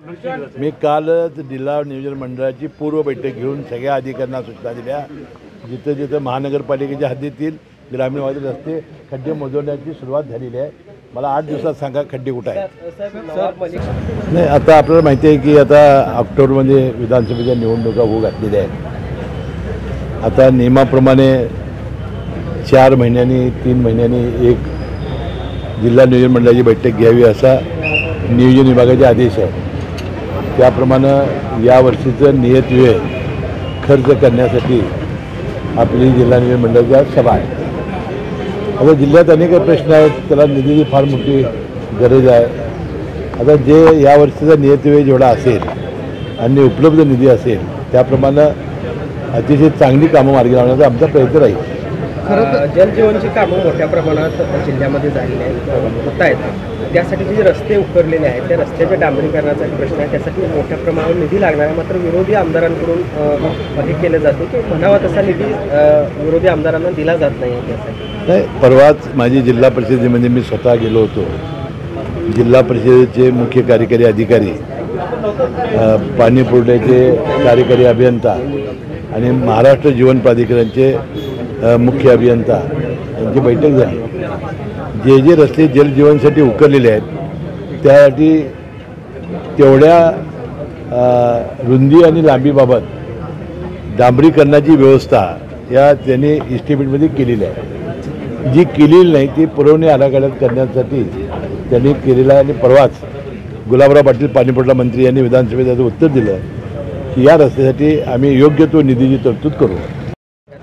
मी कालच जिल्हा नियोजन मंडळाची पूर्व बैठक घेऊन सगळ्या अधिकाऱ्यांना सूचना दिल्या, जिथं जिथं महानगरपालिकेच्या हद्दीतील ग्रामीण भागातील रस्ते खड्डे मोजवण्याची सुरुवात झालेली आहे. मला 8 दिवसात सांगा खड्डे कुठे आहेत. नाही, आता आपल्याला माहिती आहे की आता ऑक्टोबरमध्ये विधानसभेच्या निवडणुका होऊ घातलेल्या आहेत. आता नियमाप्रमाणे 4 महिन्यांनी 3 महिन्यांनी एक जिल्हा नियोजन मंडळाची बैठक घ्यावी असा नियोजन विभागाचे आदेश आहे. त्याप्रमाणे यावर्षीचं नियत वेळ खर्च करण्यासाठी आपली जिल्हा नियोजन मंडळाची सभा आहे. आता जिल्ह्यात अनेक प्रश्न आहेत, त्याला निधीची फार मोठी गरज आहे. आता जे यावर्षीचा नियत वेळ जेवढा असेल आणि उपलब्ध निधी असेल त्याप्रमाणे अतिशय चांगली कामं मार्गी लावण्याचा आमचा प्रयत्न राहील. जलजीवनची कामं मोठ्या प्रमाणात जिल्ह्यामध्ये झालेली आहेत, होत आहेत. त्यासाठी जे रस्ते उकरलेले आहेत त्या रस्त्याच्या डांबरीकरणाचा प्रश्न आहे. त्यासाठी मोठ्या प्रमाणावर निधी लागणार आहे. मात्र विरोधी आमदारांकडून हे केलं जाते की म्हणावा तसा निधी विरोधी आमदारांना दिला जात नाही. त्यासाठी नाही, परवाच माझी जिल्हा परिषदेमध्ये मी स्वतः गेलो होतो. जिल्हा परिषदेचे मुख्य कार्यकारी अधिकारी, पाणी पुरवठ्याचे कार्यकारी अभियंता आणि महाराष्ट्र जीवन प्राधिकरणचे मुख्य अभियंता यांची बैठक झाली. जे जे रस्ते जलजीवनसाठी उकरलेले आहेत त्यासाठी तेवढ्या रुंदी आणि लांबीबाबत डांबरीकरणाची व्यवस्था या त्यांनी इस्टिमेटमध्ये केलेली आहे. जी केलेली नाही ती पुरवणी आराखड्यात करण्यासाठी त्यांनी केलेला आहे. आणि परवाच गुलाबराव पाटील पाणीपुरवठा मंत्री यांनी विधानसभेत त्याचं उत्तर दिलं की या रस्त्यासाठी आम्ही योग्य तो निधीची तरतूद करू.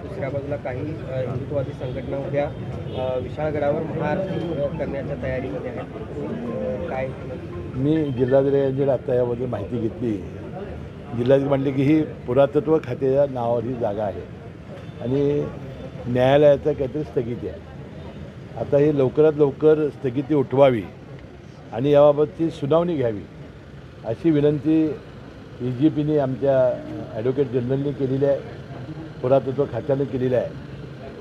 दुसऱ्या बाजूला काही हिंदुत्ववादी संघटना उद्या विशाळगडावर महाआरती करण्याच्या तयारीमध्ये आहेत. काय मी जिल्हाधिकारी आता याबद्दल माहिती घेतली. जिल्हाधिकारी म्हणले की ही पुरातत्व खात्याच्या नावावर ही जागा आहे आणि न्यायालयाचं काहीतरी स्थगिती आहे. आता हे लवकरात लवकर स्थगिती उठवावी आणि याबाबतची सुनावणी घ्यावी अशी विनंती EGPने आमच्या ॲडव्होकेट जनरलने केलेली आहे, पुरातत्व खात्याने केलेली आहे.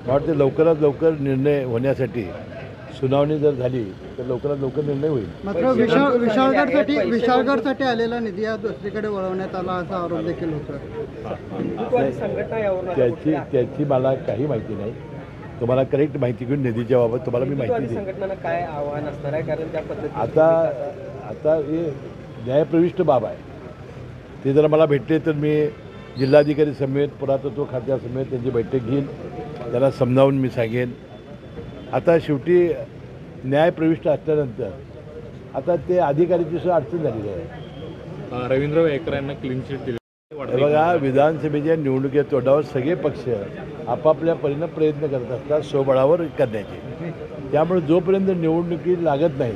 मला वाटतं लवकरात लवकर निर्णय होण्यासाठी सुनावणी जर झाली तर लवकरात लवकर निर्णय होईल. मात्र विशाळगडसाठी आलेला निधी हा दुसरीकडे वळवण्यात आला असा आरोप देखील होतो. त्याची मला काही माहिती नाही. तुम्हाला करेक्ट माहिती घेऊन निधीच्या बाबत तुम्हाला मी माहिती देईन. संघटनांना काय आव्हान असणार आहे, कारण त्या पद्धतीने आता हे न्यायप्रविष्ट बाब आहे. ते जर मला भेटले तर मी जिल्हाधिकारी समेत पुरातत्व खात्यासमेत त्यांची बैठक घेईन, त्याला समजावून मी सांगेन. आता शेवटी न्यायप्रविष्ट असल्यानंतर आता ते अधिकाऱ्याची सुद्धा अडचण झालेली आहे. रवींद्र वेकर यांना क्लीन चिट दिली. बघा, विधानसभेच्या निवडणुकीच्या तोंडावर सगळे पक्ष आपापल्या परीनं प्रयत्न करत असतात स्वबळावर करण्याचे. त्यामुळे जोपर्यंत निवडणुकी लागत नाही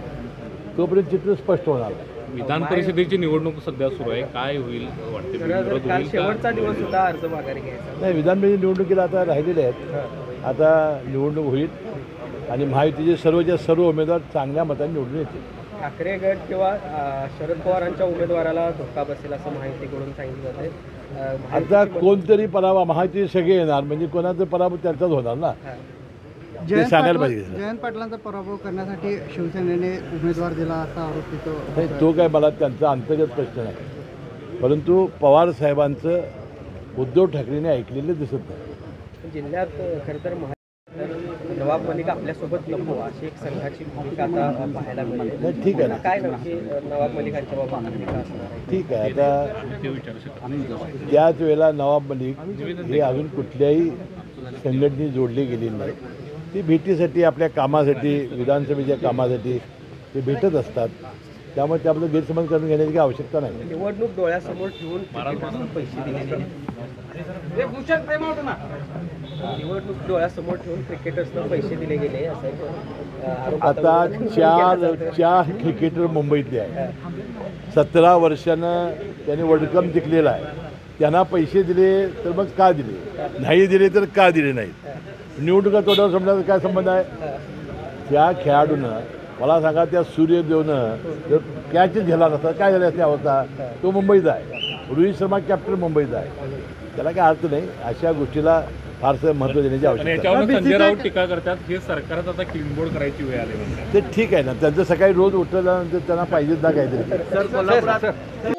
तोपर्यंत चित्र स्पष्ट होणार नाही. विधान परिषदेची निवडणूक सध्या सुरू आहे, काय होईल वाटते? शेवटचा दिवस होता अर्ज माघारी घ्यायचा. नाही, विधानसभेच्या निवडणुकीला आता राहिलेले आहेत. आता निवडणूक होईल आणि महायुतीचे सर्व उमेदवार चांगल्या मताने निवडून येतील. ठाकरे गट किंवा शरद पवारांच्या उमेदवाराला धोका बसेल असं माहितीकडून सांगितलं जाते. आता कोणतरी पराभव, महायुती सगळे येणार म्हणजे कोणाचा पराभव त्यांचाच होणार ना, ते सांगायला पाहिजे. जयंत पाटलांचा पराभव करण्यासाठी शिवसेनेने उमेदवार दिला असा आरोप तिथं नाही, तो काय मला त्यांचा अंतर्गत प्रश्न नाही. परंतु पवार साहेबांचं उद्धव ठाकरेंनी ऐकलेलं दिसत नाही. जिल्ह्यात खरं तर नवाब मलिक आपल्यासोबत नको अशी एक संघाची भूमिका आता पाहायला मिळते. ठीक आहे ना, काय नक्की नवाब मलिकांच्या बाबत भूमिका असणार आहे? ठीक आहे. आता त्याच वेळेला नवाब मलिक हे अजून कुठल्याही संघटनेत जोडले गेलेले नाही. ती भेटीसाठी, आपल्या कामासाठी, विधानसभेच्या कामासाठी ते भेटत असतात. त्यामुळे त्याबद्दल गैरसमज करून घेण्याची काही आवश्यकता नाही. निवडणूक डोळ्यासमोर ठेवून पैसे दिले निवडणूक डोळ्यासमोर ठेवून क्रिकेटर्सना पैसे दिले गेले असं आता चार क्रिकेटर मुंबईतले आहेत. 17 वर्षानं त्यांनी वर्ल्ड कप जिंकलेला आहे. त्यांना पैसे दिले तर मग का दिले, नाही दिले तर का दिले नाहीत? निवडणुका तोंडावर समजायचा काय संबंध आहे? त्या खेळाडूनं मला सांगा, त्या सूर्यदेवनं जर कॅचच घ्यायला नसता काय झालं असते अवस्था? तो मुंबईचा आहे, रोहित शर्मा कॅप्टन मुंबईचा आहे. त्याला काय अर्थ नाही. अशा गोष्टीला फारसं महत्त्व देण्याची आवश्यकता. संजय राऊत टीका करतात हे सरकारच आता क्लीन बोर्ड करायची वेळ आली. ते ठीक आहे ना, त्यांचं सकाळी रोज उठल्यानंतर त्यांना पाहिजेच ना काहीतरी.